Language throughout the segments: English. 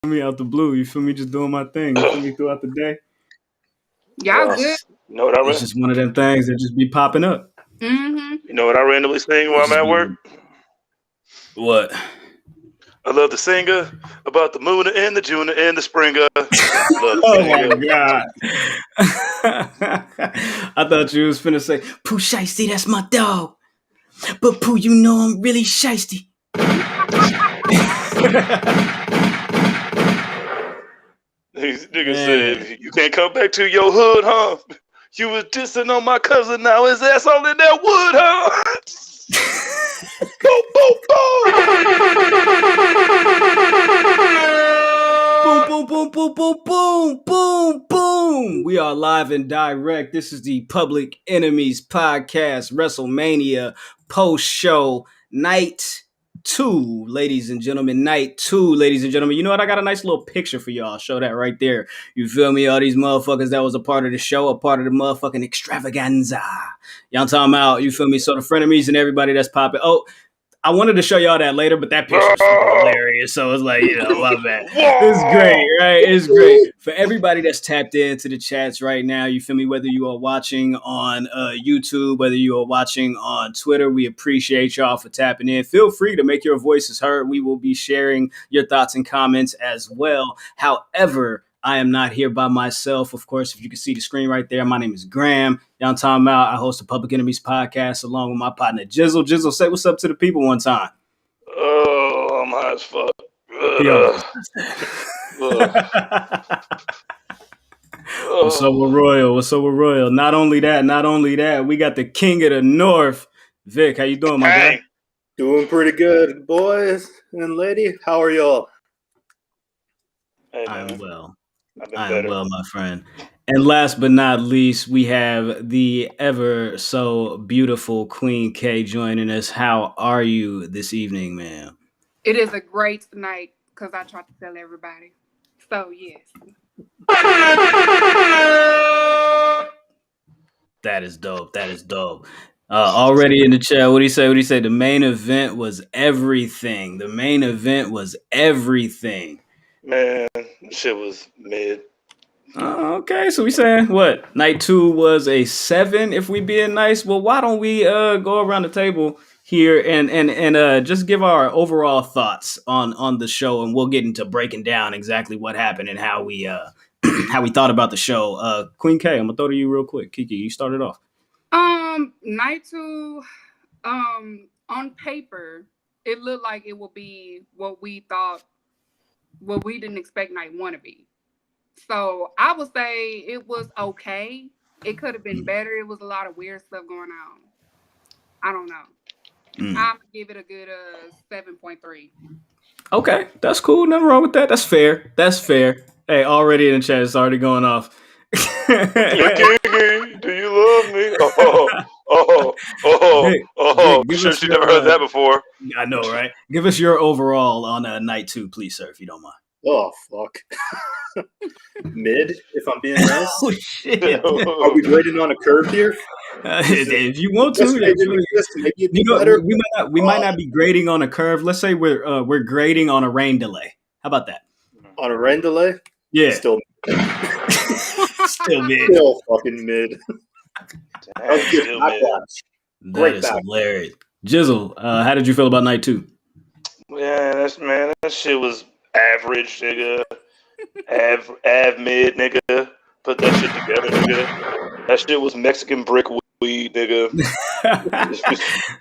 me out the blue. You feel me? Just doing my thing. You feel me throughout the day. Y'all good? You know what I It's just one of them things that just be popping up. Mm-hmm. You know what I randomly sing while It I'm just at be work? what? I love the singer about the moon and the June and the springer. Love the Oh my singer. god! I thought you was finna say Pooh Shiesty. That's my dog. But Pooh, you know I'm really shiesty. These niggas Man. said, you can't come back to your hood, huh? You was dissing on my cousin, now his ass all in that wood, huh? Boom, boom, boom! Boom, boom, boom, boom, boom, boom, boom, boom. We are live and direct. This is the Public Enemies Podcast, Wrestlemania post show, night 2, ladies and gentlemen. Night 2, ladies and gentlemen. You know what? I got a nice little picture for y'all. I'll show that right there. You feel me? All these motherfuckers that was a part of the show, a part of the motherfucking extravaganza. Y'all talking about, you feel me? So the frenemies and everybody that's popping. Oh, I wanted to show y'all that later, but that picture is fucking hilarious. So it's like, my bad. It's great, right? It's great. For everybody that's tapped into the chats right now, you feel me? Whether you are watching on YouTube, whether you are watching on Twitter, we appreciate y'all for tapping in. Feel free to make your voices heard. We will be sharing your thoughts and comments as well. However, I am not here by myself. Of course, if you can see the screen right there, my name is Graham. Y'all talking about I host the Public Enemies Podcast along with my partner Jizzle. Jizzle, say what's up to the people one time. Oh, I'm high as fuck. He always does that. What's up with Royal? What's up with Royal? Not only that, we got the King of the North. Vic, how you doing, my guy? Doing pretty good, boys and lady. How are y'all? Hey, I'm well. I'm well, my friend. And last but not least, we have the ever so beautiful Queen K joining us. How are you this evening, ma'am? It is a great night because I tried to tell everybody. So, yes. That is dope. That is dope. Already in the chat, what do you say? What do you say? The main event was everything. The main event was everything. Man, shit was mid. Okay, so we saying what? Night 2 was a 7. If we being nice, well, why don't we go around the table here and just give our overall thoughts on the show, and we'll get into breaking down exactly what happened and how we how we thought about the show. Queen K, I'm gonna throw to you real quick. Kiki, you started off. Night 2, on paper, it looked like it will be what we didn't expect night 1 to be. So I would say it was okay. It could have been better. It was a lot of weird stuff going on. I don't know. I'm gonna give it a good 7.3. Okay, that's cool. Nothing wrong with that. That's fair. That's fair. Hey, already in the chat, it's already going off. Do you love me? Oh. Vic, Sure, she never heard that before. I know, right? Give us your overall on night 2, please, sir, if you don't mind. Oh, fuck. Mid, if I'm being nice. Oh, shit. Are we grading on a curve here? If you want to, we might not be grading on a curve. Let's say we're grading on a rain delay. How about that? On a rain delay? Yeah. Still mid. Still fucking mid. That is hilarious. Jizzle, how did you feel about night 2? Yeah, that shit was average, nigga. Av mid, nigga. Put that shit together, nigga. That shit was Mexican brick weed, nigga.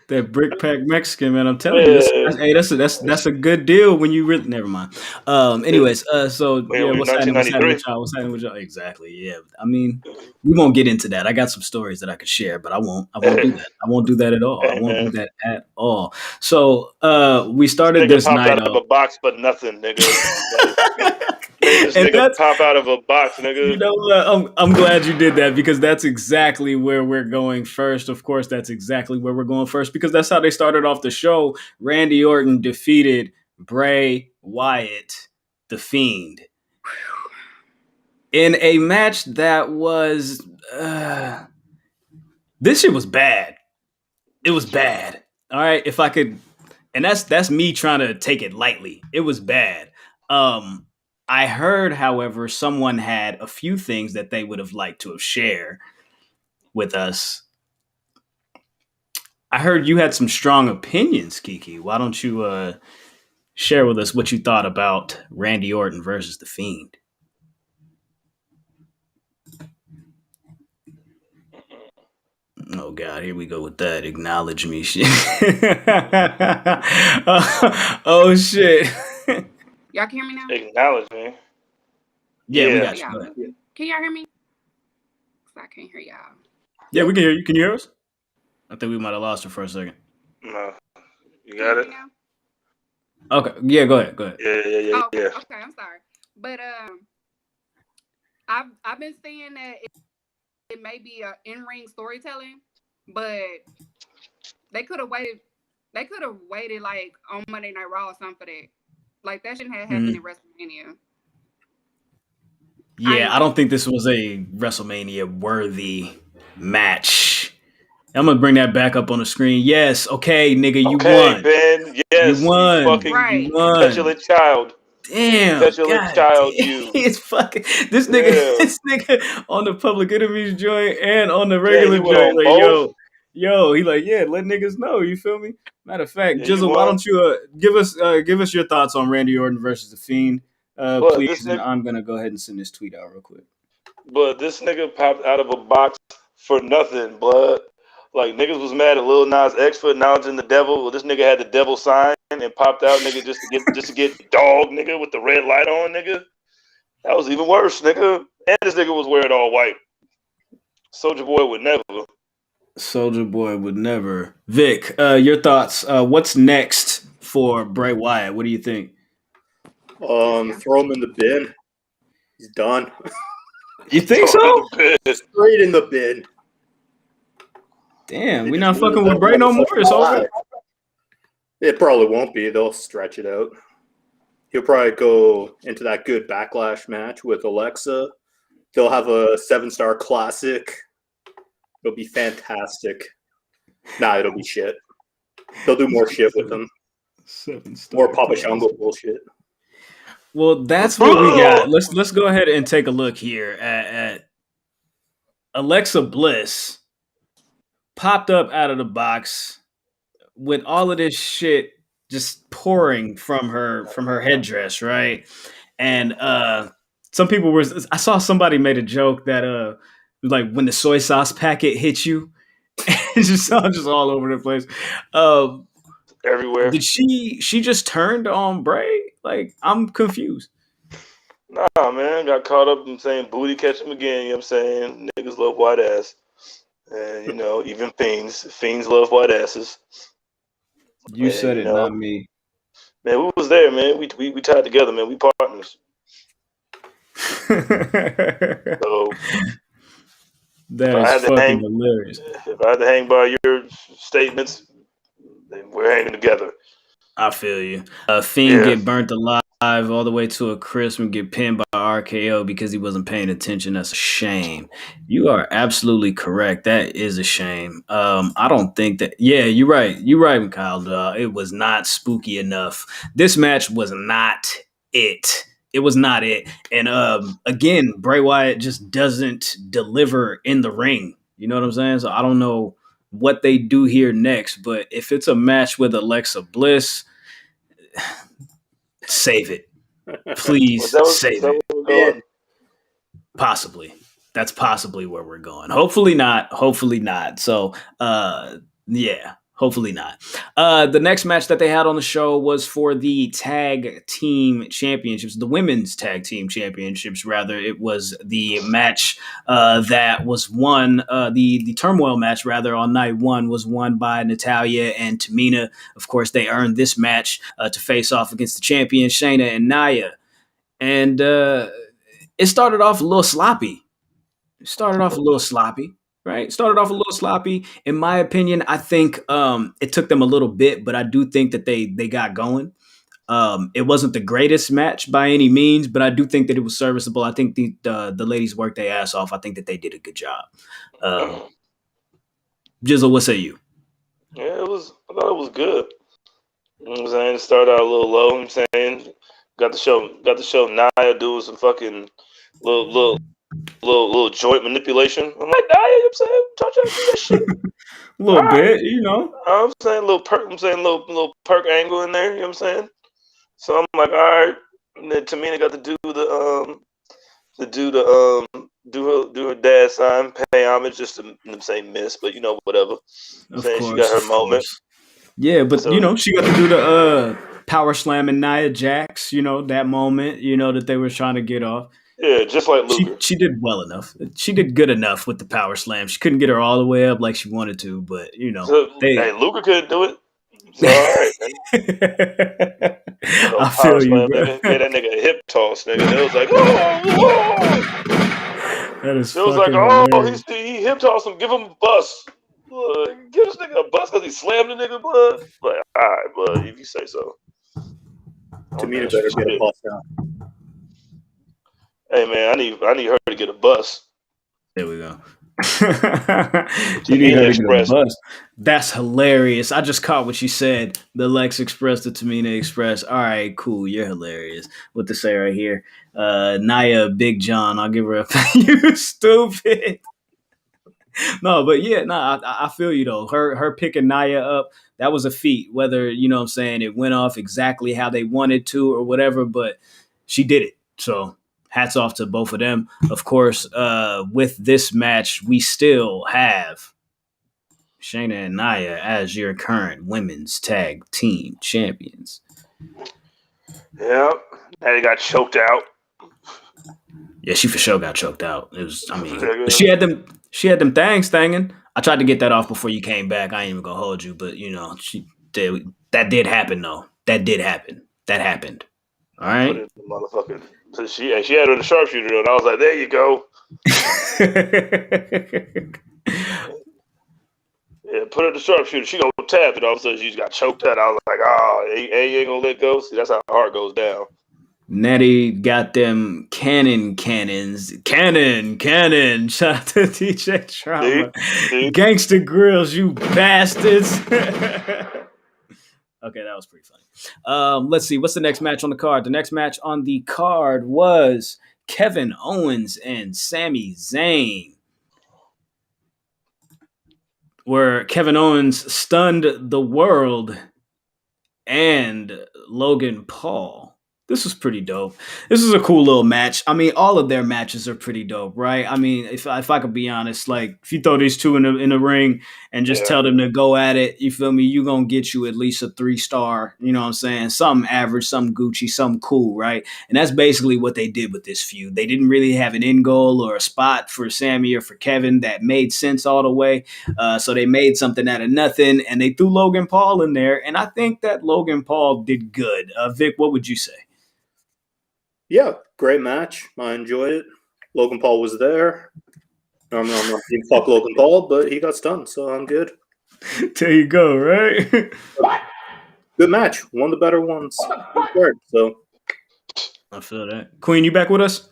That brick pack Mexican, man. I'm telling you, hey, that's a good deal when you really. Never mind. Anyways, so yeah, what's happening with y'all? What's happening with y'all? Exactly. Yeah. I mean, we won't get into that. I got some stories that I could share, but I won't do that. I won't do that at all. I won't do that at all. So we started this night out of a box, but nothing, nigga. This nigga pop out of a box, nigga. You know what? I'm glad you did that because that's exactly where we're going first. Of course, that's exactly where we're going first because that's how they started off the show. Randy Orton defeated Bray Wyatt, the Fiend, in a match that was this shit was bad. It was bad. All right, if I could, and that's me trying to take it lightly. It was bad. I heard, however, someone had a few things that they would have liked to have shared with us. I heard you had some strong opinions, Kiki. Why don't you share with us what you thought about Randy Orton versus The Fiend? Oh God, here we go with that. Acknowledge me, shit. Oh shit. Y'all can hear me now? Acknowledge me. Yeah, we Yeah. got you. Yeah. Go ahead. Can y'all hear me? 'Cause I can't hear y'all. Yeah, we can hear you. Can you hear us? I think we might have lost her for a second. No. You Can you got hear it? me now? Okay. Yeah, go ahead. Go ahead. Yeah. Okay, I'm sorry. But I've been saying that it may be a in-ring storytelling, but they could have waited. They could have waited like on Monday Night Raw or something for that. Like that shouldn't have happened in WrestleMania. Yeah, I don't think this was a WrestleMania worthy match. I'm gonna bring that back up on the screen. Yes, okay, nigga, you Okay, won. Ben. You Yes, you won. fucking You Right. won. petulant child. Damn, Petulant god child, damn. you. It's fucking this nigga, Yeah. this nigga on the Public Enemies joint and on the Yeah, regular he went joint. on Like, both. yo, he like, yeah, let niggas know. You feel me? Matter of fact, Yeah, you Jizzle, why won. don't you give us your thoughts on Randy Orton versus the Fiend, But this please? And nigga, I'm gonna go ahead and send this tweet out real quick. popped out of a box for nothing, blood. Like niggas was mad at Lil Nas X for acknowledging the devil. Well, this nigga had the devil sign and popped out, nigga, just to get dog, nigga, with the red light on, nigga. That was even worse, nigga. And this nigga was wearing all white. Soldier Boy would never. Soldier Boy would never. Vic, your thoughts? What's next for Bray Wyatt? What do you think? Throw him in the bin. He's done. You think Throw him so? in the bin. Straight in the bin. Damn, They we just not fucking let with Bray no more. It's over. It probably won't be. They'll stretch it out. He'll probably go into that good backlash match with Alexa. They'll have a 7-star classic. It'll be fantastic. Nah, it'll be shit. They'll do more shit with them. 7-star. More Papa Shango bullshit. Well, that's what we got. Let's go ahead and take a look here at Alexa Bliss popped up out of the box with all of this shit just pouring from her headdress, right? And some people were I saw somebody made a joke that like when the soy sauce packet hits you, it's just all over the place. Everywhere. Did she just turned on Bray? Like, I'm confused. Nah, man. Got caught up in saying booty catch him again, you know what I'm saying? Niggas love white ass. And, you know, even fiends. Fiends love white asses. You And, said you it, know, not me. man, we was there, man. We tied together, man. We partners. So That is fucking hilarious. if I had to hang by your statements, then we're hanging together. I feel you. Fiend Yeah. get burnt alive all the way to a crisp and get pinned by RKO because he wasn't paying attention. That's a shame. You are absolutely correct. That is a shame. I don't think that. Yeah, you're right. You're right, Kyle. It was not spooky enough. This match was not it. It was not it. And again, Bray Wyatt just doesn't deliver in the ring. You know what I'm saying? So I don't know what they do here next, but if it's a match with Alexa Bliss, save it. Please save it. Where we're going? Possibly. That's possibly where we're going. Hopefully not. Hopefully not. So, yeah, hopefully not. The next match that they had on the show was for the tag team championships, the women's tag team championships, rather. It was the match that was won, the turmoil match, rather, on night one was won by Natalya and Tamina. Of course, they earned this match to face off against the champions, Shayna and Nia. And it started off a little sloppy. Right? Started off a little sloppy. In my opinion, I think it took them a little bit, but I do think that they got going. It wasn't the greatest match by any means, but I do think that it was serviceable. I think the ladies worked their ass off. I think that they did a good job. Jizzle, what say you? Yeah, I thought it was good. You know what I'm saying? It started out a little low, you know what I'm saying? got to show Nia doing some fucking little joint manipulation. I'm like, Nia, you know what I'm saying? Don't you do that shit? A little bit, you know. I'm saying little perk. I'm saying little perk angle in there. You know what I'm saying? So I'm like, all right. And then Tamina got to do her dad sign, pay homage, just to say miss, but whatever. Of Saying she got course, her of moment. course. Yeah, but So she got to do the power slam and Nia Jax, that moment, that they were trying to get off. yeah, just like Luger. She did well enough. She did good enough with the power slam. She couldn't get her all the way up like she wanted to, but So, they hey, Luger couldn't do it. So all right, man. I Power feel you, slam, bro. nigga. Gave that nigga a hip toss, nigga. It was like, oh. That is It was like, fucking oh, hilarious. he hip tossed him, give him a bus. Give this nigga a bus because he slammed the nigga, blood. Like, all right, blood, if you say so. Tamina better get a bus now. Hey man, I need her to get a bus. There we go. You need her to get a bus. That's hilarious. I just caught what you said. The Lex Express, the Tamina Express. All right, cool. You're hilarious. What to say right here? Nia, Big John. I'll give her a you stupid. No, but yeah, I feel you though. Her picking Nia up, that was a feat. Whether what I'm saying it went off exactly how they wanted to or whatever, but she did it. So hats off to both of them. Of course, with this match, we still have Shayna and Nia as your current women's tag team champions. Yep. And he got choked out. Yeah, she for sure got choked out. It was, she had them things thanging. I tried to get that off before you came back. I ain't even gonna hold you, but she did. That did happen though. That did happen. That happened. All right. Put it in the motherfucking. So she had her in the sharpshooter, and I was like, there you go. Yeah, put her in the sharpshooter. She gonna tap it. All of a sudden, she just got choked out. I was like, oh, you ain't gonna let go. See, that's how the heart goes down. Natty got them cannons. Cannon. Shout out to DJ Trauma. See? Gangster Grills, you bastards. Okay, that was pretty funny. Let's see. What's the next match on the card? The next match on the card was Kevin Owens and Sami Zayn, where Kevin Owens stunned the world and Logan Paul. This was pretty dope. This is a cool little match. I mean, all of their matches are pretty dope, right? I mean, if I could be honest, like if you throw these two in the ring and just tell them to go at it, you feel me? You gonna get you at least a 3-star. You know what I'm saying? Something average, something Gucci, something cool, right? And that's basically what they did with this feud. They didn't really have an end goal or a spot for Sammy or for Kevin that made sense all the way. So they made something out of nothing, and they threw Logan Paul in there. And I think that Logan Paul did good. Vic, what would you say? Yeah, great match. I enjoyed it. Logan Paul was there. Normally I'm not being fuck Logan Paul, but he got stunned, so I'm good. There you go, right? Good match. One of the better ones. So I feel that. Queen, you back with us?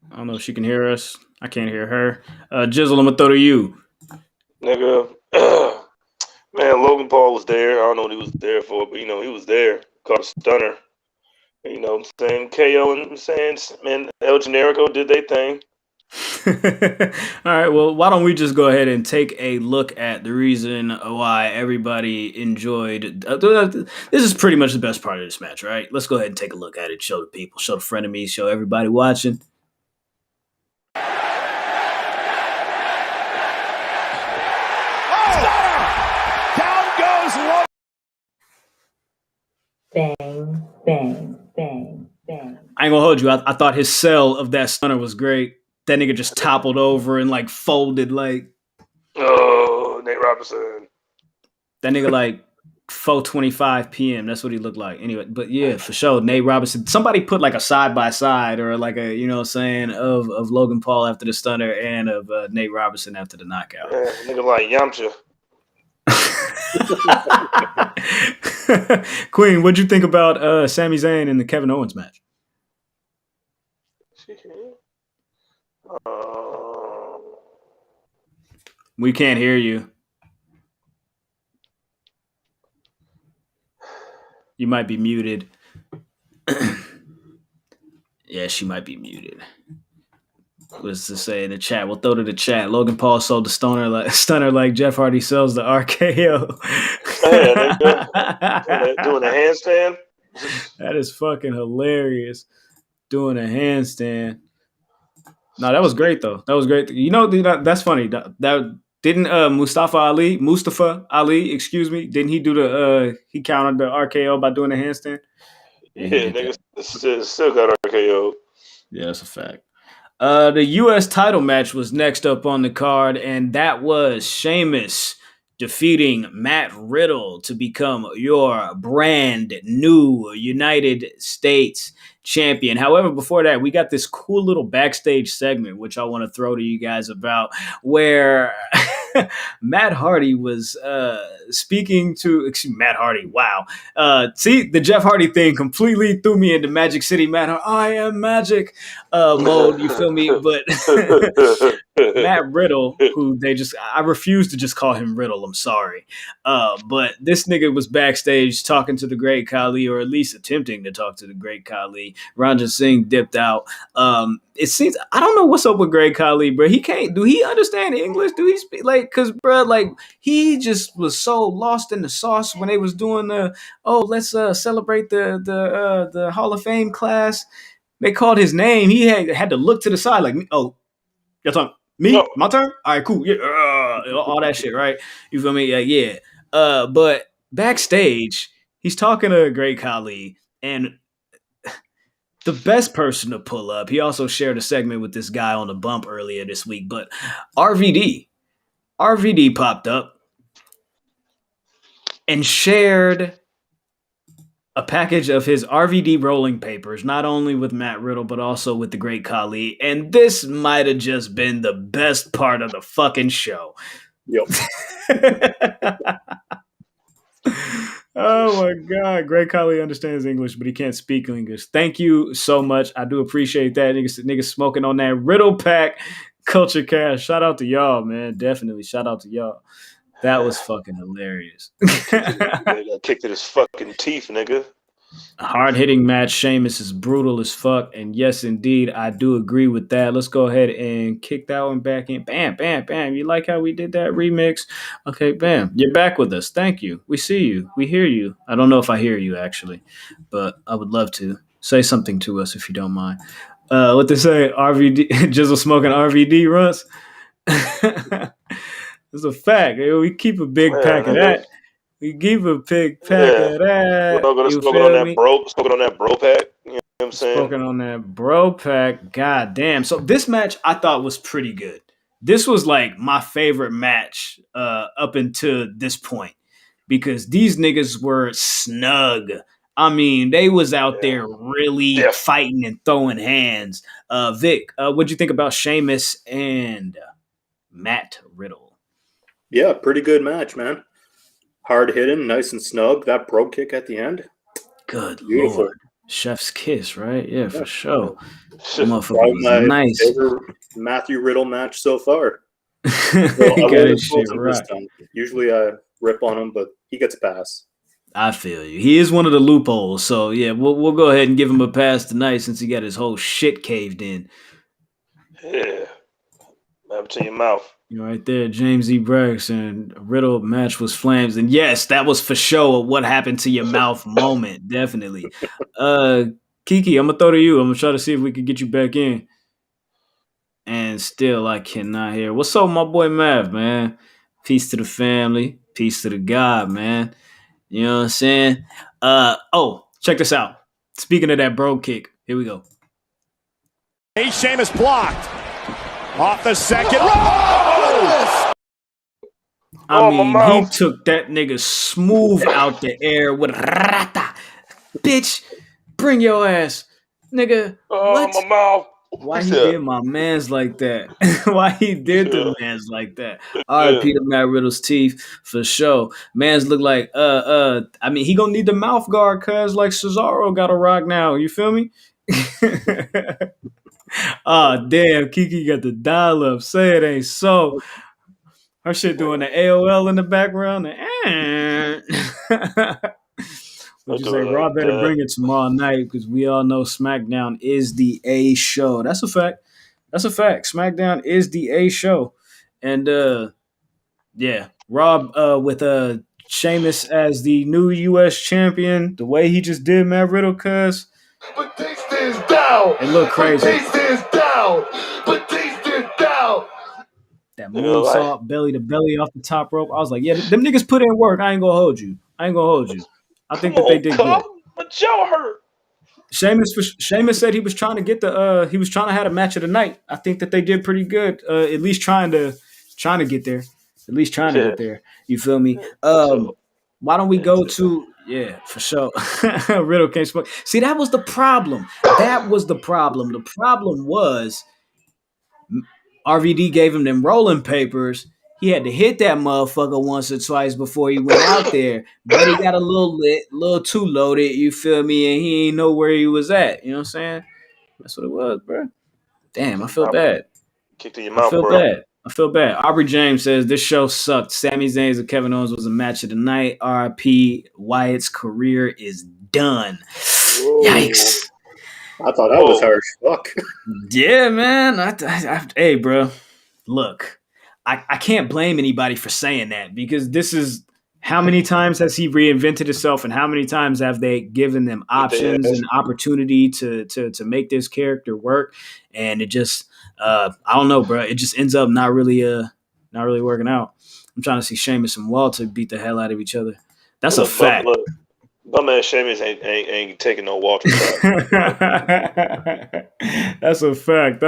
I don't know if she can hear us. I can't hear her. Jizzle, I'm gonna throw to you. Nigga, man, Logan Paul was there. I don't know what he was there for, but he was there. Caught a stunner. You know what I'm saying? KO and I'm saying, man, El Generico did their thing. All right, well, why don't we just go ahead and take a look at the reason why everybody enjoyed. This is pretty much the best part of this match, right? Let's go ahead and take a look at it. Show the people, show the frenemies, show everybody watching. Bang, bang, bang, bang. I ain't gonna hold you. I thought his sell of that stunner was great. That nigga just toppled over and like folded like. Oh, Nate Robinson. That nigga like 4:25 p.m. That's what he looked like. Anyway, but yeah, for sure. Nate Robinson. Somebody put like a side by side or like a what I'm saying of Logan Paul after the stunner and of Nate Robinson after the knockout. Yeah, nigga like Yamcha. Queen, what'd you think about Sami Zayn and the Kevin Owens match? We can't hear you. You might be muted. Yeah, she might be muted. Was to say in the chat. We'll throw to the chat. Logan Paul sold the stunner like Jeff Hardy sells the RKO. Yeah, nigga. Doing a handstand. That is fucking hilarious. Doing a handstand. No, that was great though. That was great. You know, that's funny. That didn't Mustafa Ali, excuse me, didn't he do the he countered the RKO by doing a handstand? Yeah, he Yeah, did that. nigga still got RKO. Yeah, that's a fact. The U.S. title match was next up on the card, and that was Sheamus defeating Matt Riddle to become your brand new United States champion. However, before that, we got this cool little backstage segment, which I want to throw to you guys about, where Matt Hardy was speaking to Matt Hardy. Wow. See, the Jeff Hardy thing completely threw me into Magic City. I am Magic mode. You feel me? But Matt Riddle, who I refuse to just call him Riddle. I'm sorry. But this nigga was backstage talking to the great Khali, or at least attempting to talk to the great Khali. Ranjit Singh dipped out. It seems, I don't know what's up with Great Khali, bro. Do he understand English? Do he speak, cause bro, he just was so lost in the sauce when they was doing let's celebrate the Hall of Fame class. They called his name. He had to look to the side like, oh, your turn. Me? No. My turn? All right, cool. Yeah, all that shit, right? You feel me? Yeah. But backstage, he's talking to Great Khali, and the best person to pull up, he also shared a segment with this guy on the bump earlier this week, but RVD popped up and shared a package of his RVD rolling papers, not only with Matt Riddle, but also with the great Khali. And this might have just been the best part of the fucking show. Yep. Oh my God. Great Khali understands English, but he can't speak English. Thank you so much. I do appreciate that. Niggas smoking on that Riddle pack culture cash. Shout out to y'all, man. Definitely. Shout out to y'all. That was fucking hilarious. Kicked at his fucking teeth, nigga. Hard-hitting match. Sheamus is brutal as fuck. And yes, indeed, I do agree with that. Let's go ahead and kick that one back in. Bam, bam, bam. You like how we did that remix? Okay, bam. You're back with us. Thank you. We see you. We hear you. I don't know if I hear you, actually, but I would love to. Say something to us if you don't mind. What they say? RVD, Jizzle smoking RVD runs. It's a fact. We keep a big pack of that. We keep a big pack of that. Smoking on that bro pack. You know what I'm saying? Smoking on that bro pack. God damn. So this match I thought was pretty good. This was like my favorite match up until this point, because these niggas were snug. I mean, they was out there really fighting and throwing hands. Vic, what'd you think about Sheamus and Matt Riddle? Yeah, pretty good match, man. Hard hitting, nice and snug. That bro kick at the end. Good Lord. Chef's kiss, right? Yeah, for sure. Probably my nice. Favorite Matthew Riddle match so far. Right. Usually I rip on him, but he gets a pass. I feel you. He is one of the loopholes. So, yeah, we'll go ahead and give him a pass tonight since he got his whole shit caved in. Yeah. Up to your mouth. You're right there, James E. Braxton. Riddle match was flames. And yes, that was for sure a what happened to your mouth moment. Definitely. Kiki, I'm going to throw to you. I'm going to try to see if we can get you back in. And still, I cannot hear. What's up, my boy Mav, man? Peace to the family. Peace to the God, man. You know what I'm saying? Check this out. Speaking of that bro kick, here we go. Hey, Sheamus blocked. Off the second. I mean, he took that nigga smooth out the air with rata. Bitch, bring your ass. Nigga, what? My mouth. Why he did my mans like that? Why he did the mans like that? R.I.P. to Matt Riddle's teeth for sure. Mans look like I mean, he gonna need the mouth guard, cuz like Cesaro got a rock now. You feel me? Oh damn, Kiki got the dial up. Say it ain't so. Her shit doing the AOL in the background. But you say Raw better bring it tomorrow night because we all know SmackDown is the A show. That's a fact. That's a fact. SmackDown is the A show. And yeah, Rob with Sheamus as the new US champion, the way he just did Matt Riddle, cuz Batista is down. It looked crazy. Batista is down. Batista is down. That moonsault, belly to belly off the top rope. I was like, yeah, them niggas put in work. I ain't gonna hold you. I think that they did good. But y'all hurt. Sheamus said he was trying to get he was trying to have a match of the night. I think that they did pretty good. At least trying to get there. At least trying to get there. You feel me? Why don't we go to for sure. Riddle can't smoke. See, that was the problem. The problem was RVD gave him them rolling papers. He had to hit that motherfucker once or twice before he went out there. But he got a little lit, a little too loaded, you feel me? And he ain't know where he was at. You know what I'm saying? That's what it was, bro. Damn, I feel bad. Kicked in your mouth, bro. I feel bad. Aubrey James says this show sucked. Sami Zayn and Kevin Owens was a match of the night. RIP. Wyatt's career is done. Whoa. Yikes. I thought that was harsh. Fuck. Yeah, man. Hey, bro. Look, I can't blame anybody for saying that because this is how many times has he reinvented himself and how many times have they given them options and opportunity to make this character work? And it just I don't know, bro. It just ends up not really working out. I'm trying to see Sheamus and Walter beat the hell out of each other. That's a fact. My man Sheamus ain't taking no Walter shot. That's a fact.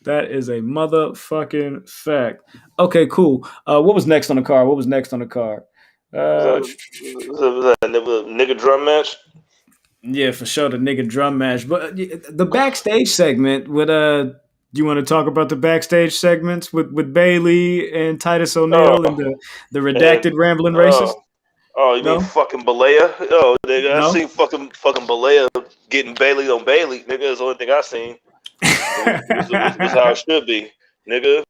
That is a motherfucking fact. Okay, cool. What was next on the card? Was that nigga drum match? Yeah, for sure, the nigga drum match. But the backstage segment with you want to talk about the backstage segments with Bailey and Titus O'Neil and the redacted rambling racist? Oh, you mean fucking Balea? Oh, nigga, I seen fucking Balea getting Bailey on Bailey. Nigga, that's the only thing I seen. It was how it should be, nigga.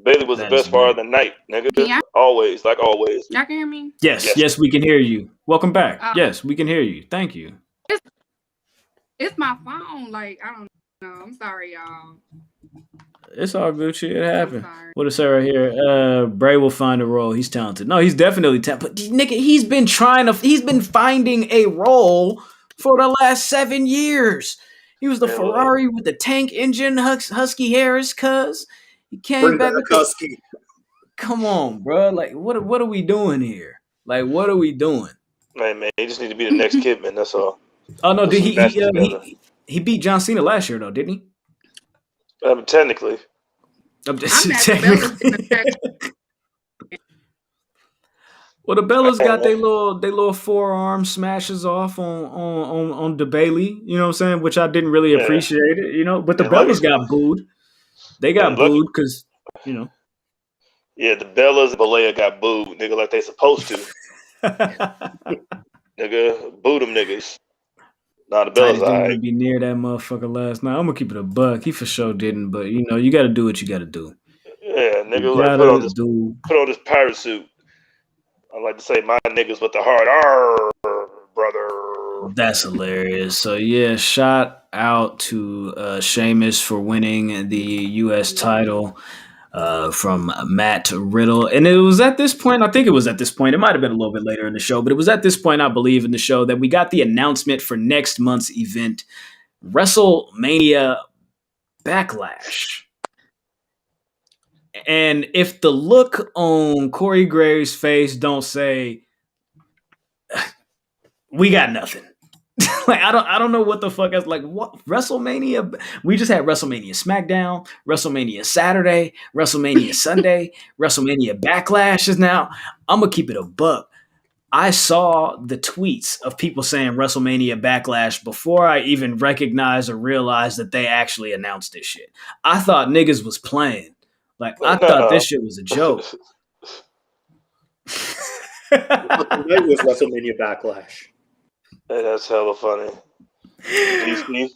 Bailey was the best part of the night, nigga. Always, like always. Y'all can hear me? Yes, we can hear you. Welcome back. Yes, we can hear you. Thank you. It's my phone. Like, I don't know. I'm sorry, y'all. It's all good shit. It happened. What is Sarah here? Bray will find a role. He's talented. No, he's definitely talented. But nigga, he's been finding a role for the last 7 years. He was the Ferrari with the tank engine, Husky Harris, cuz. He came back with Husky. Come on, bro. Like, what are we doing here? Like, what are we doing? Man, he just need to be the next Kidman. That's all. Oh no, did he beat John Cena last year though? Didn't he? Technically. Well, the Bellas got their little forearm smashes off on the Bailey, you know what I'm saying? Which I didn't really appreciate it, you know. But the Bellas got booed. They got booed because, you know. Yeah, the Bellas and Balea got booed, nigga, like they supposed to. Nigga, boo them niggas. Nah, the Bellas didn't want to be near that motherfucker last night. I'm gonna keep it a buck. He for sure didn't, but you know, you got to do what you got to do. Yeah, nigga, like put on this pirate suit. I like to say my niggas with the heart, arr, brother. That's hilarious. So yeah, shout out to Sheamus for winning the U.S. title from Matt Riddle. And it was at this point, it might have been a little bit later in the show, but it was at this point, I believe, in the show that we got the announcement for next month's event, WrestleMania Backlash. And if the look on Corey Graves' face don't say, we got nothing. Like, I don't know what the fuck is like. What WrestleMania? We just had WrestleMania SmackDown, WrestleMania Saturday, WrestleMania Sunday, WrestleMania Backlash is now. I'm gonna keep it a buck. I saw the tweets of people saying WrestleMania Backlash before I even recognized or realized that they actually announced this shit. I thought niggas was playing. Like, I thought this shit was a joke. Tonight was WrestleMania Backlash. Hey, that's hella funny. DC,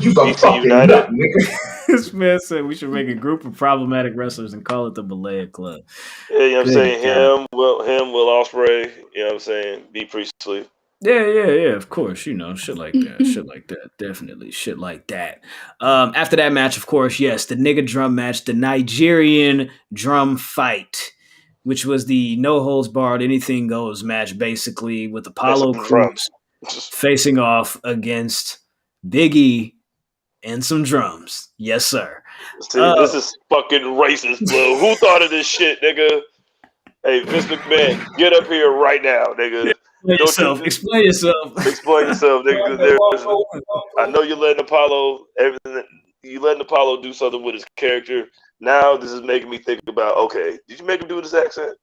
You a DC fucking United. nut, nigga. This man said we should make a group of problematic wrestlers and call it the Balea Club. Yeah, you know what I'm Good saying? God. Will Ospreay, you know what I'm saying? B Priestley. Yeah, of course, shit like that, definitely, shit like that. After that match, of course, yes, the nigga drum match, the Nigerian drum fight, which was the no holds barred, anything goes match, basically, with And Apollo some drums. Crews facing off against Big E and some drums. Yes, sir. See, this is fucking racist, bro. Who thought of this shit, nigga? Hey, Vince McMahon, get up here right now, nigga. Explain yourself. Explain yourself, nigga. I know you're letting Apollo do something with his character. Now this is making me think about, okay, did you make him do this accent?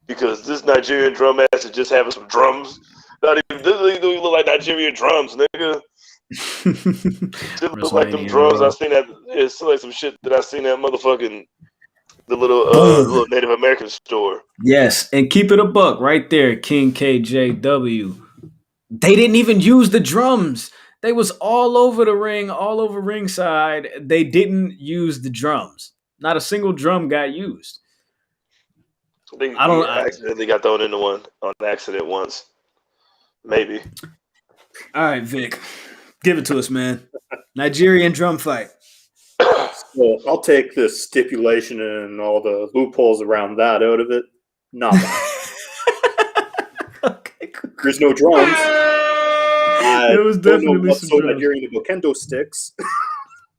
Because this Nigerian drum match is just having some drums. Not even this don't even look like Nigerian drums, nigga. It look like them drums I seen it's like some shit that I seen at motherfucking the little Native American store. Yes, and keep it a buck right there, King KJW. They didn't even use the drums. They was all over the ring, all over ringside. They didn't use the drums. Not a single drum got used. He accidentally got thrown into one on accident once. Maybe. All right, Vic. Give it to us, man. Nigerian drum fight. So I'll take the stipulation and all the loopholes around that out of it. Not bad. Okay, cool. There's no drums. There was definitely some drums. Nigerian about kendo sticks.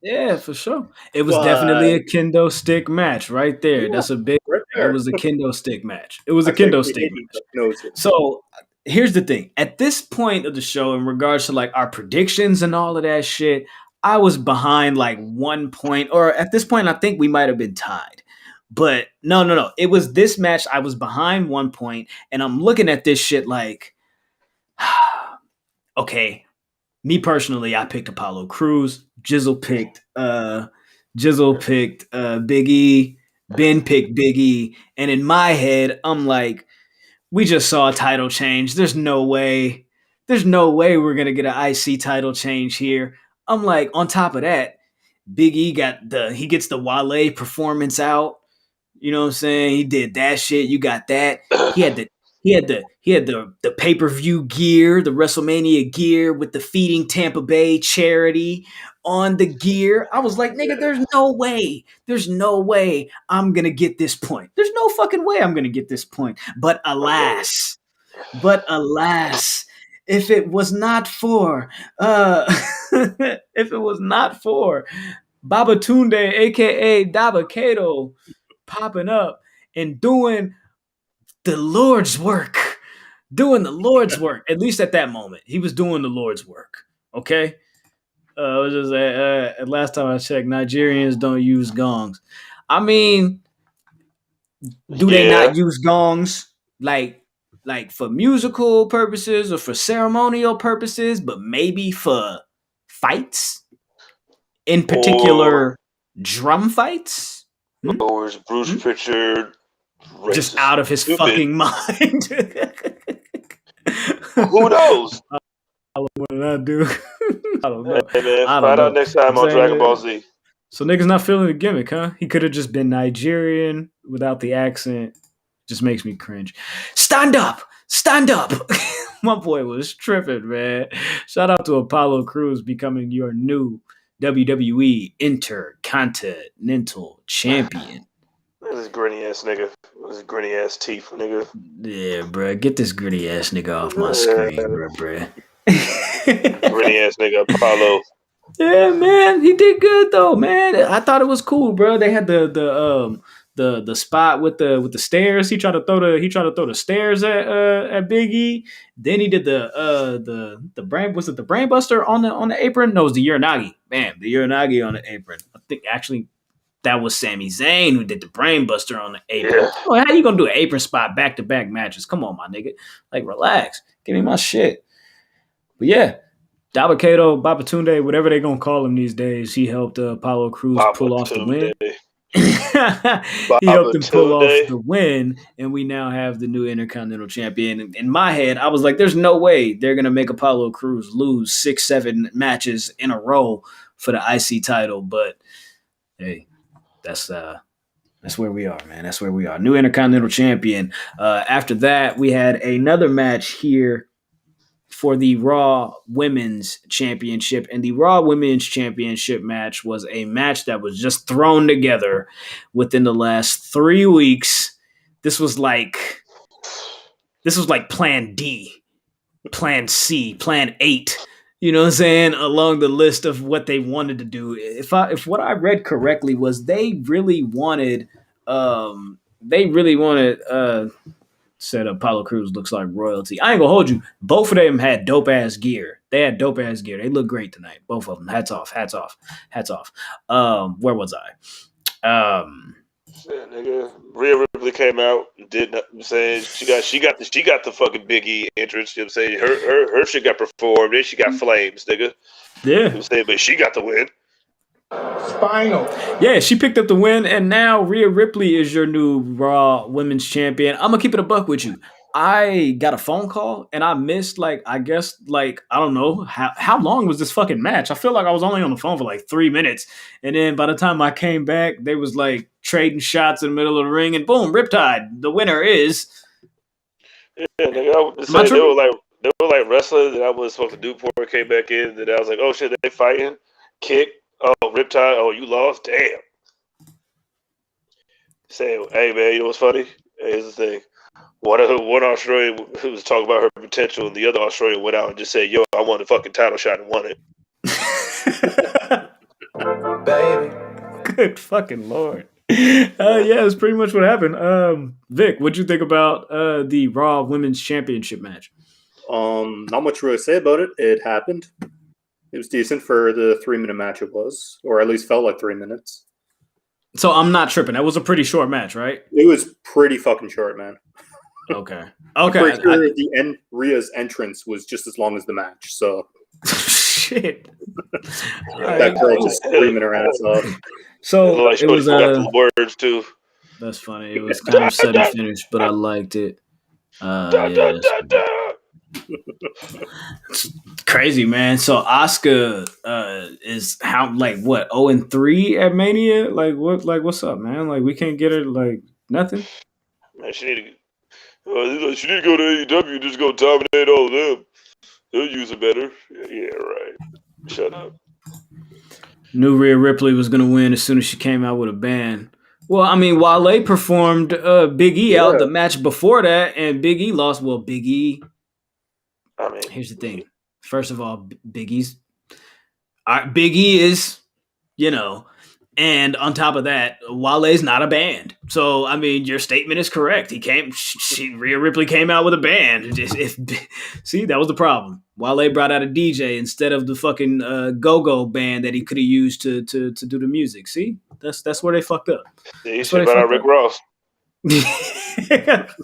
Yeah, for sure. It was definitely a kendo stick match right there. Yeah, That's a big. right there. It was a kendo stick match. It was a kendo stick match. So here's the thing. At this point of the show, in regards to like our predictions and all of that shit, I was behind like 1 point, or at this point, I think we might have been tied. But no. It was this match. I was behind 1 point, and I'm looking at this shit like, okay. Me personally, I picked Apollo Crews. Jizzle picked Big E. Ben picked Big E. And in my head, I'm like, we just saw a title change. There's no way we're gonna get an IC title change here. I'm like, on top of that, Big E gets the Wale performance out. You know what I'm saying? He did that shit. You got that. He had the pay-per-view gear, the WrestleMania gear with the Feeding Tampa Bay charity on the gear. I was like, nigga, there's no way I'm gonna get this point. There's no fucking way I'm gonna get this point. But alas, if it was not for Babatunde, aka Dabakato, popping up and doing the Lord's work. At least at that moment, he was doing the Lord's work. Okay. Last time I checked, Nigerians don't use gongs. I mean, do they not use gongs like for musical purposes or for ceremonial purposes, but maybe for fights, in particular, drum fights? Or is Bruce Pritchard just out of his fucking mind? Who knows? What did I do? I don't know. Hey man, find out next time on Dragon Ball Z. So niggas not feeling the gimmick, huh? He could have just been Nigerian without the accent. Just makes me cringe. Stand up! My boy was tripping, man. Shout out to Apollo Crews becoming your new WWE Intercontinental Champion. This gritty ass nigga. This gritty ass teeth, nigga. Yeah, bro. Get this gritty ass nigga off my screen, bro. Gritty ass nigga Apollo. Yeah, man. He did good though, man. I thought it was cool, bro. They had the spot with the stairs. He tried to throw the stairs at Big E. Then he did the brain, was it the brain buster on the apron? No, it was the Uranagi. Bam, the Uranagi on the apron. I think actually that was Sami Zayn who did the brain buster on the apron. Yeah. Oh, how you gonna do an apron spot back-to-back matches? Come on, my nigga. Like, relax. Give me my shit. But yeah, Dabakato, Babatunde, whatever they gonna call him these days, he helped Apollo Crews pull off the win. he helped them pull off the win, and we now have the new Intercontinental Champion. In my head, I was like, "There's no way they're gonna make Apollo Crews lose 6-7 matches in a row for the IC title." But hey, that's where we are, man. That's where we are. New Intercontinental Champion. After that, we had another match here for the Raw Women's Championship. And the Raw Women's Championship match was a match that was just thrown together within the last 3 weeks. This was like plan D, plan C, plan 8. You know what I'm saying? Along the list of what they wanted to do. If what I read correctly was they really wanted said Apollo Crews looks like royalty. I ain't gonna hold you. Both of them had dope ass gear. They had dope ass gear. They look great tonight. Both of them. Hats off. Where was I? Shit, nigga. Rhea Ripley came out and did nothing. Saying she got the fucking Big E entrance. You know what I'm saying? Her shit got performed. Then she got flames, nigga. Yeah. You know what I'm saying? But she got the win. Spinal. Yeah, she picked up the win, and now Rhea Ripley is your new Raw Women's Champion. I'm gonna keep it a buck with you. I got a phone call, and I missed I don't know how long was this fucking match. I feel like I was only on the phone for like 3 minutes, and then by the time I came back, they was like trading shots in the middle of the ring, and boom, Riptide. The winner is. Yeah, nigga. They were like wrestlers that I was supposed to do before I came back in. That I was like, oh shit, they fighting, kick. Oh, Riptide. Oh, you lost? Damn. Say, hey, man, you know what's funny? Here's the thing. One Australian who was talking about her potential, and the other Australian went out and just said, yo, I won the fucking title shot and won it. Baby. Good fucking Lord. Yeah, that's pretty much what happened. Vic, what'd you think about the Raw Women's Championship match? Not much really to say about it. It happened. It was decent for the 3-minute match it was, or at least felt like 3 minutes. So I'm not tripping. That was a pretty short match, right? It was pretty fucking short, man. Okay. I'm pretty sure Rhea's entrance was just as long as the match, so. Shit. That girl just screaming her ass off. So it was got the words too. That's funny. It was kind of sudden finish, but I liked it. Yeah, it's crazy, man. So Asuka is how 0-3 at Mania? What's up, man? We can't get her nothing. Man, she need to go to AEW. Just go dominate all of them. They'll use it better. Yeah, right. Shut up. Knew Rhea Ripley was gonna win as soon as she came out with a band. Well, I mean, Wale performed Big E out the match before that, and Big E lost. Well, Big E. I mean, here's the thing. First of all, Big E is, and on top of that, Wale's not a band. So, I mean, your statement is correct. Rhea Ripley came out with a band. See, that was the problem. Wale brought out a DJ instead of the fucking go-go band that he could have used to do the music. See, that's where they fucked up. Yeah, he should have brought out Rick Ross. Should have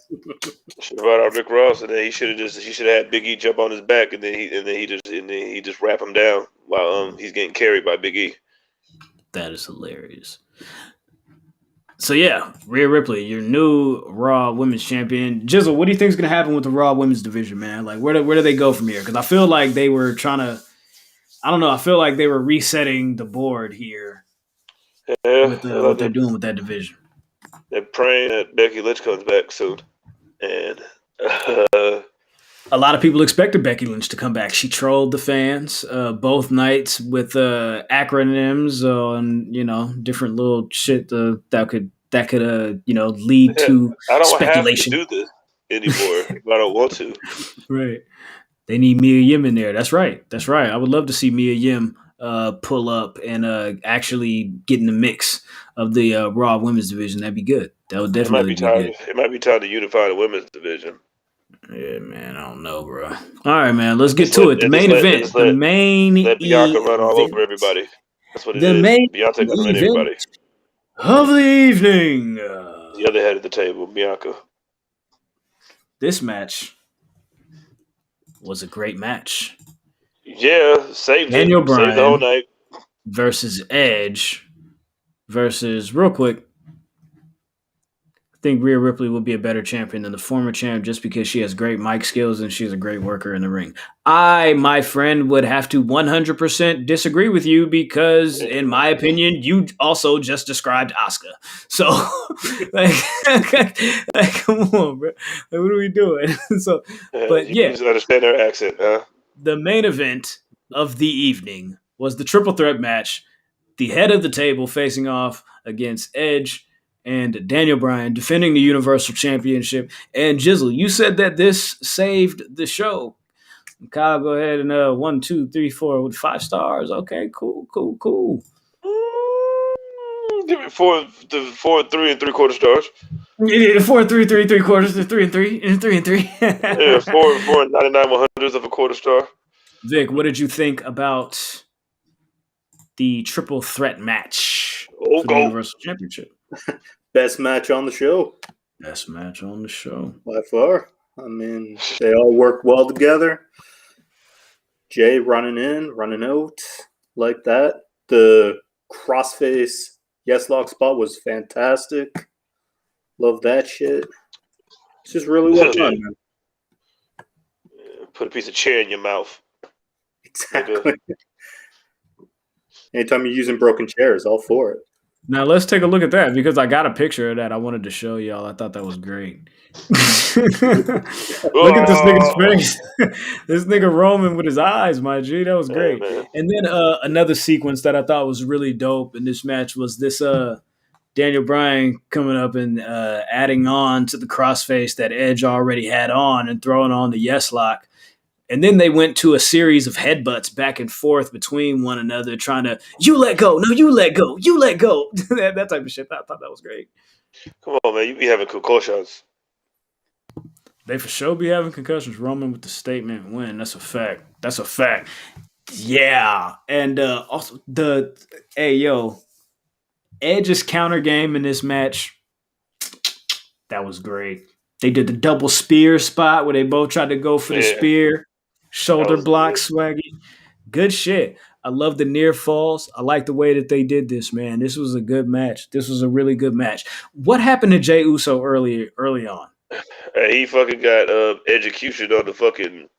brought out Rick Ross, and then he should have had Big E jump on his back, and then he just wrap him down while he's getting carried by Big E. That is hilarious. So yeah, Rhea Ripley, your new Raw Women's Champion. Jizzle, what do you think is going to happen with the Raw Women's division, man? Where do they go from here? Because I feel like they were trying to. I don't know. I feel like they were resetting the board here. Yeah, with what they're doing with that division. They're praying that Becky Lynch comes back soon, and a lot of people expected Becky Lynch to come back. She trolled the fans both nights with acronyms on different little shit that could lead to speculation. I don't have to do this anymore if I don't want to. Right. They need Mia Yim in there. That's right. I would love to see Mia Yim pull up and actually get in the mix of the Raw Women's division. That'd be good. That would definitely be good. It might be time to unify the women's division. Yeah, man, I don't know, bro. All right, man, let's get to it. The main event. The main let Bianca run all over everybody. That's what it is. Bianca gonna run everybody. Of the evening. The other head of the table, Bianca. This match was a great match. Yeah, saved Daniel Bryan the whole night. Versus Edge versus, real quick, think Rhea Ripley would be a better champion than the former champ just because she has great mic skills and she's a great worker in the ring. I, my friend, would have to 100% disagree with you because, in my opinion, you also just described Asuka. So, like come on, bro. Like, what are we doing? So, but you yeah, just understand their accent, huh? the main event of the evening was the triple threat match. The head of the table facing off against Edge and Daniel Bryan, defending the Universal Championship. And Jizzle, you said that this saved the show. Kyle, go ahead and 1, 2, 3, 4 with 5 stars. Okay, cool. Give it 4 3 3/4 stars. Yeah, 4, 3, 3, 3/4, 3 and 3, and 3 and 3. Yeah, 4 99/100 of a quarter star. Vic, what did you think about the triple threat match Oh, for the go. Universal Championship? Best match on the show Best match on the show. by far. I mean, they all work well together. Jay running in, running out like that. The crossface yes lock spot was fantastic. Love that shit. It's just really well done, man. Put a piece of chair in your mouth. Exactly. Anytime you're using broken chairs, all for it. Now let's take a look at that because I got a picture of that I wanted to show y'all. I thought that was great. Look at this nigga's face. This nigga Roman with his eyes, my G. That was great. Yeah, And then another sequence that I thought was really dope in this match was this Daniel Bryan coming up and adding on to the crossface that Edge already had on and throwing on the yes lock. And then they went to a series of headbutts back and forth between one another, trying to, you let go, no, you let go, you let go. that type of shit. I thought that was great. Come on, man. You be having concussions. They for sure be having concussions. Roman with the statement win. That's a fact. That's a fact. Yeah. And also Edge's counter game in this match, that was great. They did the double spear spot where they both tried to go for the spear. Shoulder block, swaggy. Good shit. I love the near falls. I like the way that they did this, man. This was a good match. This was a really good match. What happened to Jey Uso early on? He fucking got execution on the fucking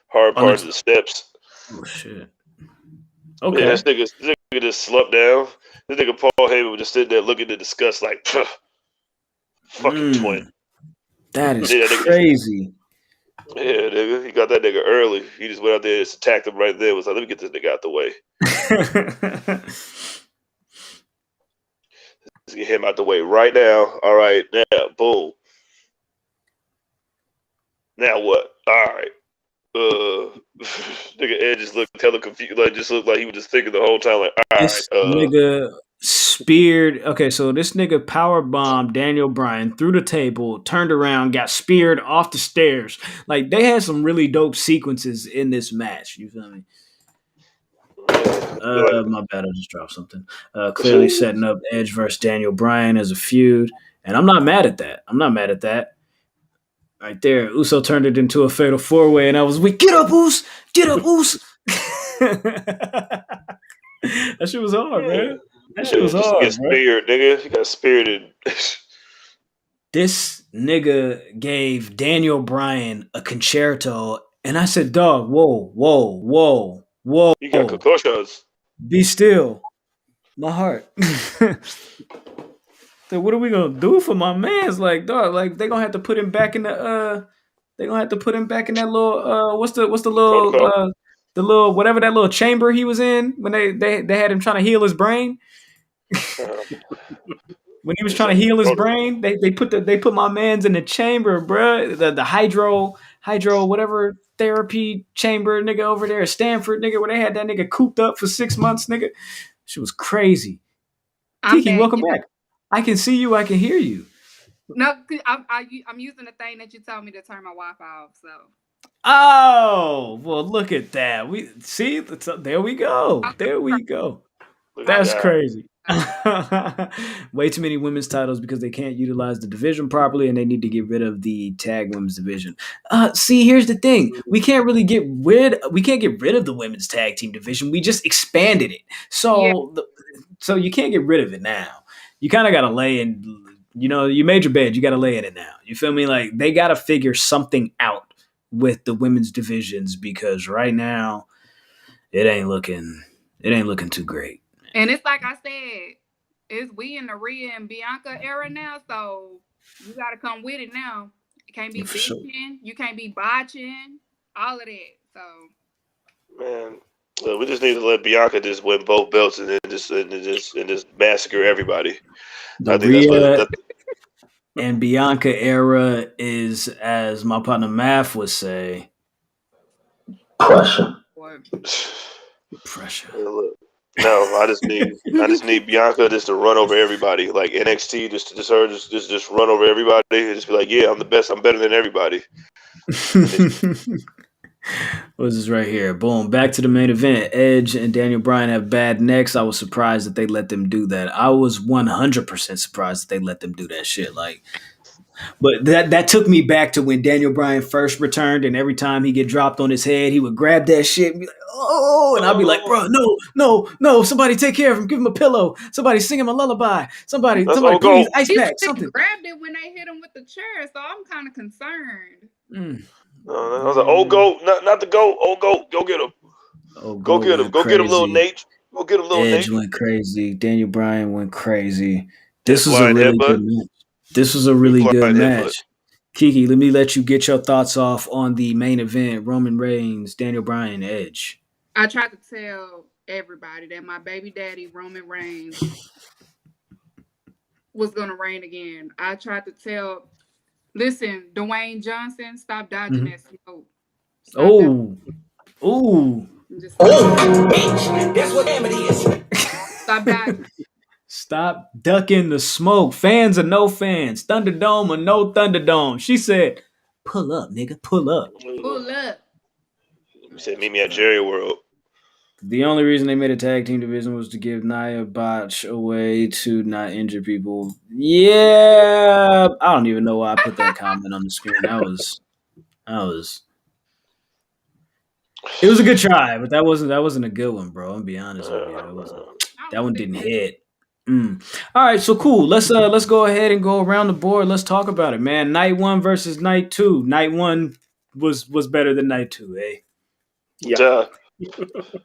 hard parts of the steps. Oh, shit. Okay. Yeah, this nigga just slumped down. This nigga Paul Heyman was just sitting there looking in disgust like, fucking twin. That is crazy. Yeah, nigga. He got that nigga early. He just went out there and just attacked him right there. Was like, let me get this nigga out the way. Let's get him out the way right now. All right, now, boom. Now what? All right. Nigga Ed just looked hella confused. Like, just looked like he was just thinking the whole time. Like, all this right. Nigga speared. Okay, so this nigga power bombed Daniel Bryan through the table, turned around, got speared off the stairs. Like, they had some really dope sequences in this match. You feel me? My bad, I just dropped something. Clearly setting up Edge versus Daniel Bryan as a feud, and I'm not mad at that. Right there, Uso turned it into a fatal 4-way, and I was weak. Get up, Us! Get up, Us! That shit was hard, man. That shit was hard, Get speared, nigga. He got spirited. This nigga gave Daniel Bryan a concerto, and I said, dog, whoa. You got concussions. Be still. My heart. So what are we gonna do for my man's? Like, dog, like they gonna have to put him back in the that little what's the little the little whatever that little chamber he was in when they had him trying to heal his brain. When he was trying to heal his brain, they put my man's in the chamber, bruh. The hydro whatever therapy chamber, nigga, over there at Stanford, nigga, where they had that nigga cooped up for 6 months, nigga. She was crazy. Kiki, welcome back. I can see you. I can hear you. No, I'm using the thing that you told me to turn my Wi-Fi off. So. Oh, well, look at that. We see. There we go. There we go. That's crazy. Way too many women's titles because they can't utilize the division properly, and they need to get rid of the tag women's division. See, here's the thing: we can't get rid of the women's tag team division. We just expanded it, so you can't get rid of it now. You kind of got to lay and you made your bed. You got to lay in it now. You feel me? Like they got to figure something out with the women's divisions because right now it ain't looking too great. And it's like I said, we in the Rhea and Bianca era now, so you got to come with it now. You can't be bitching. Sure. You can't be botching. All of that. So, man, we just need to let Bianca just win both belts and then just massacre everybody. The Rhea and Bianca era is, as my partner Math would say, pressure. Pressure. Look, no, I just need Bianca just to run over everybody, like NXT, just run over everybody and just be like, yeah, I'm the best, I'm better than everybody. What's this right here? Boom. Back to the main event. Edge and Daniel Bryan have bad necks. I was surprised that they let them do that. I was 100% surprised that they let them do that shit. Like, but that took me back to when Daniel Bryan first returned, and every time he get dropped on his head, he would grab that shit and be like, "Oh!" And I'd be like, "Bro, no! Somebody take care of him. Give him a pillow. Somebody sing him a lullaby. Somebody, please, ice pack, something." Grabbed it when they hit him with the chair, so I'm kind of concerned. I was like, "Oh, go, not the goat. Oh, go get him. Go get him. Go get him, little Nate. Go get him, little Nate." Edge went crazy. Daniel Bryan went crazy. This was a really good match. This was a really good match. Kiki, let me let you get your thoughts off on the main event, Roman Reigns, Daniel Bryan, Edge. I tried to tell everybody that my baby daddy, Roman Reigns, was going to reign again. I tried to tell, listen, Dwayne Johnson, stop dodging that smoke. Bitch, that's what damn it is. Stop dodging. Stop ducking the smoke. Fans or no fans, Thunderdome or no Thunderdome. She said, "Pull up, nigga, pull up." Pull up. You said, "Meet me at Jerry World." The only reason they made a tag team division was to give Nia Botch away to not injure people. Yeah, I don't even know why I put that comment on the screen. That was. It was a good try, but that wasn't a good one, bro. I'm gonna be honest with you. That one didn't hit. All right, so cool. Let's go ahead and go around the board. Let's talk about it, man. Night 1 versus night 2. Night 1 was better than night 2, eh? Yeah.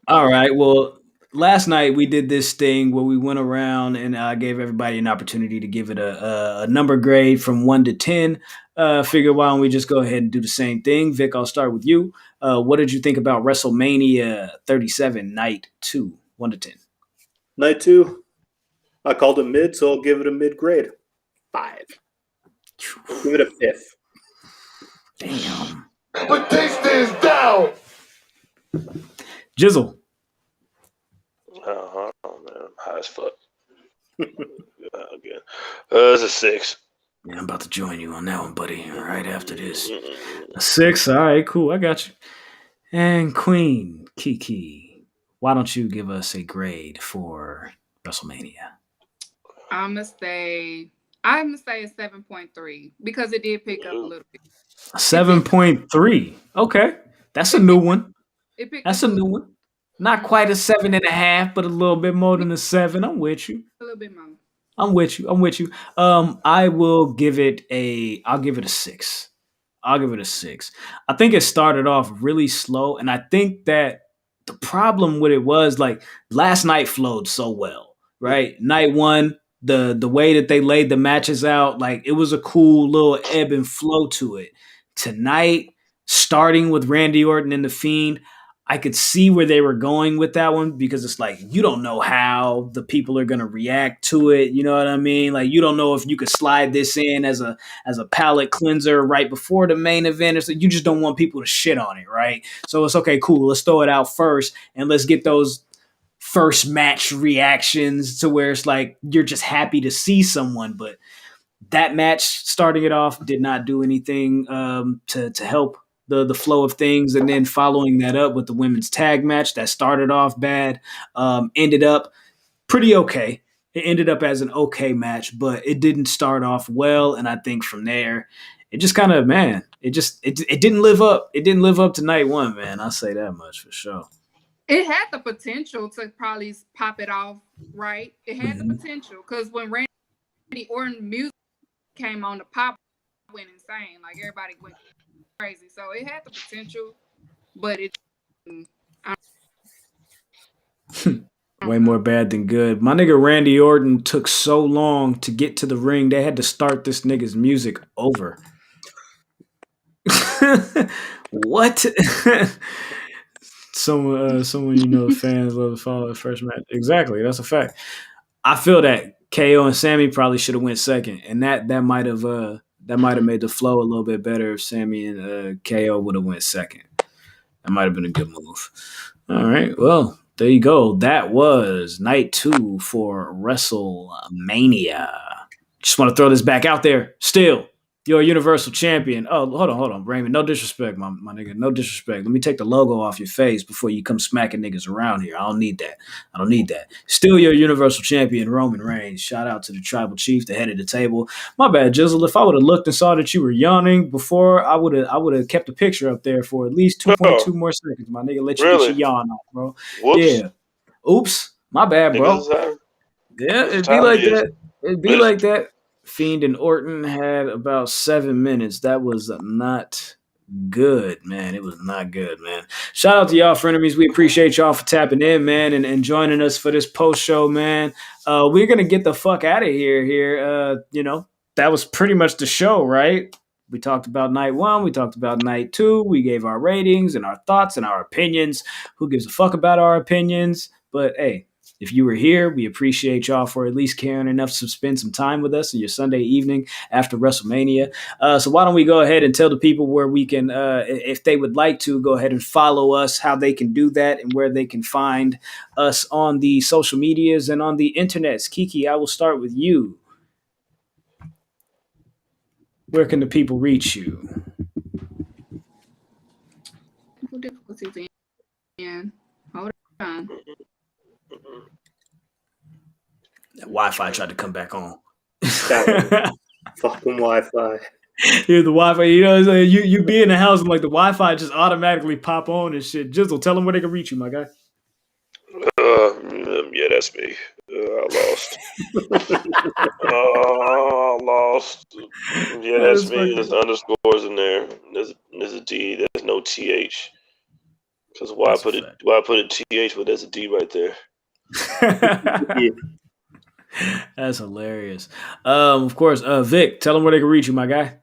All right. Well, last night we did this thing where we went around and I gave everybody an opportunity to give it a number grade from 1 to 10. Figure why don't we just go ahead and do the same thing? Vic, I'll start with you. What did you think about WrestleMania 37, night 2, 1 to 10? Night 2. I called it mid, so I'll give it a mid grade. 5. Give it a 5th. Damn. Batista is down. Jizzle. Oh man, I'm high as fuck. Again, it's a 6. Yeah, I'm about to join you on that one, buddy. All right, after this, a 6. All right, cool. I got you. And Queen Kiki, why don't you give us a grade for WrestleMania? I'm gonna say a 7.3 because it did pick up a little bit. 7.3. Okay, that's a new one. That's a new one. Not quite a 7.5, but a little bit more than a 7. I'm with you. A little bit more. I'm with you. I will give it I'll give it a 6. I'll give it a 6. I think it started off really slow, and I think that the problem with it was like last night flowed so well, right? Night 1, the way that they laid the matches out, like it was a cool little ebb and flow to it. Tonight, starting with Randy Orton and The Fiend, I could see where they were going with that one because it's like you don't know how the people are gonna react to it. You know what I mean? Like you don't know if you could slide this in as a palate cleanser right before the main event. So you just don't want people to shit on it, right? So it's okay, cool. Let's throw it out first and let's get those first match reactions to where it's like you're just happy to see someone. But that match starting it off did not do anything to help the flow of things, and then following that up with the women's tag match that started off bad, ended up pretty okay. It ended up as an okay match, but it didn't start off well, and I think from there, it just kind of it didn't live up. It didn't live up to night 1, man. I'll say that much for sure. It had the potential to probably pop it off, right? It had the potential because when Randy Orton music came on, the pop went insane. Like everybody went crazy. So it had the potential, but it. Way more bad than good. My nigga Randy Orton took so long to get to the ring, they had to start this nigga's music over. What? Someone you know, fans love to follow the first match. Exactly, that's a fact. I feel that KO and Sammy probably should have went second, and that might have made the flow a little bit better if Sammy and KO would have went second. That might have been a good move. All right, well, there you go. That was night 2 for WrestleMania. Just want to throw this back out there. Still, you're a Universal Champion. Oh, hold on, Raymond. No disrespect, my nigga. No disrespect. Let me take the logo off your face before you come smacking niggas around here. I don't need that. Still, you're a Universal Champion, Roman Reigns. Shout out to the Tribal Chief, the head of the table. My bad, Jizzle. If I would have looked and saw that you were yawning before, I would have kept the picture up there for at least 2.2 more seconds, my nigga. Let you get your yawn off, bro. Whoops. Yeah. Oops. My bad, bro. Yeah, it'd be like that. It'd be like that. Fiend and Orton had about 7 minutes. That was not good, man. It was not good, man. Shout out to y'all, frenemies. We appreciate y'all for tapping in, man, and joining us for this post show, man. We're gonna get the fuck out of here. That was pretty much the show, right? We talked about night 1. We talked about night 2. We gave our ratings and our thoughts and our opinions. Who gives a fuck about our opinions? But hey, if you were here, we appreciate y'all for at least caring enough to spend some time with us on your Sunday evening after WrestleMania. So why don't we go ahead and tell the people where we can, if they would like to, go ahead and follow us, how they can do that, and where they can find us on the social medias and on the internets. Kiki, I will start with you. Where can the people reach you? Difficulties in. Hold on. That Wi-Fi tried to come back on. Fucking Wi-Fi. Yeah, the Wi-Fi. You know, it's like you be in the house and like the Wi-Fi just automatically pop on and shit. Jizzle, tell them where they can reach you, my guy. Yeah, that's me. I lost. I lost. Yeah, that's me. There's underscores in there. There's a D. There's no TH. Because why put a TH when there's a D right there? Yeah. That's hilarious. Of course, Vic, tell them where they can reach you, my guy.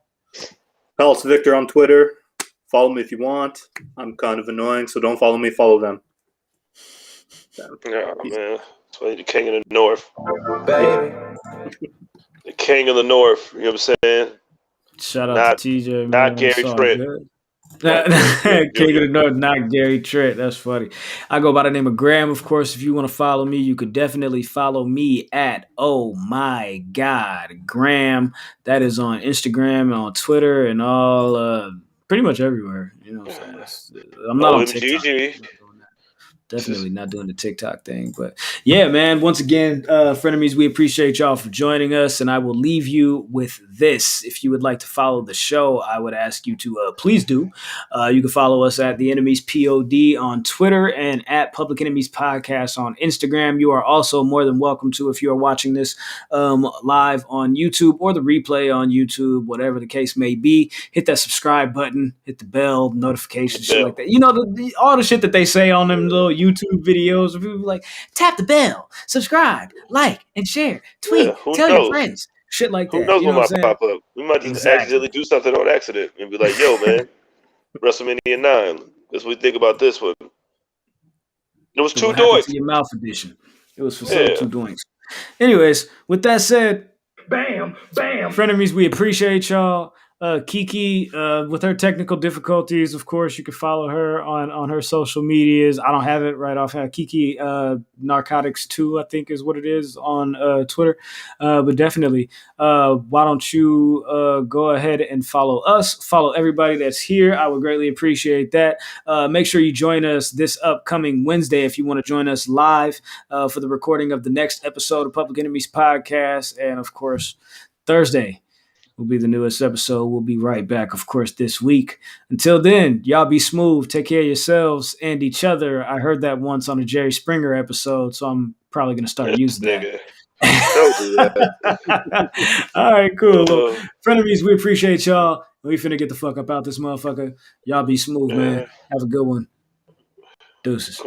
Palace Victor on Twitter. Follow me if you want. I'm kind of annoying, so don't follow me. Follow them. Yeah, man. That's why the king of the north. Baby. The king of the north. You know what I'm saying? Shout out to TJ, man. Not Gary Trent. King of the North, not Gary Trent. That's funny. I go by the name of Graham. Of course, if you want to follow me, you could definitely follow me at Oh My God Graham. That is on Instagram and on Twitter and all, pretty much everywhere. You know what I'm saying? I'm not on TikTok. Definitely not doing the TikTok thing. But yeah, man, once again, frenemies, we appreciate y'all for joining us. And I will leave you with this. If you would like to follow the show, I would ask you to please do. You can follow us at The Enemies POD on Twitter and at Public Enemies Podcast on Instagram. You are also more than welcome to, if you are watching this live on YouTube or the replay on YouTube, whatever the case may be, hit that subscribe button, hit the bell, notifications, shit like that. You know, all the shit that they say on them little YouTube videos. People be like, tap the bell, subscribe, like, and share, tweet, tell your friends, shit like that. Who knows what might pop up? We might just accidentally do something on accident and be like, yo, man, WrestleMania 9. That's what we think about this one. It was two doinks. Your mouth edition. It was for two doinks. Anyways, with that said, Bam, bam. frenemies, we appreciate y'all. Kiki, with her technical difficulties, of course, you can follow her on her social medias. I don't have it right offhand. Kiki Narcotics 2, I think is what it is on Twitter. But definitely, why don't you go ahead and follow us? Follow everybody that's here. I would greatly appreciate that. Make sure you join us this upcoming Wednesday if you want to join us live for the recording of the next episode of Public Enemies Podcast. And, of course, Thursday will be the newest episode. We'll be right back, of course, this week. Until then, y'all be smooth. Take care of yourselves and each other. I heard that once on a Jerry Springer episode, so I'm probably going to start using that. Don't do that. All right, cool. Well, Uh, frenemies, we appreciate y'all. We finna get the fuck up out this motherfucker. Y'all be smooth, man. Have a good one. Deuces.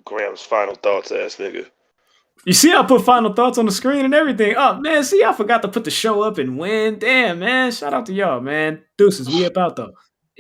Graham's final thoughts, ass nigga. You see, I put final thoughts on the screen and everything. Oh, man, see, I forgot to put the show up and win. Damn, man. Shout out to y'all, man. Deuces, we up out, though.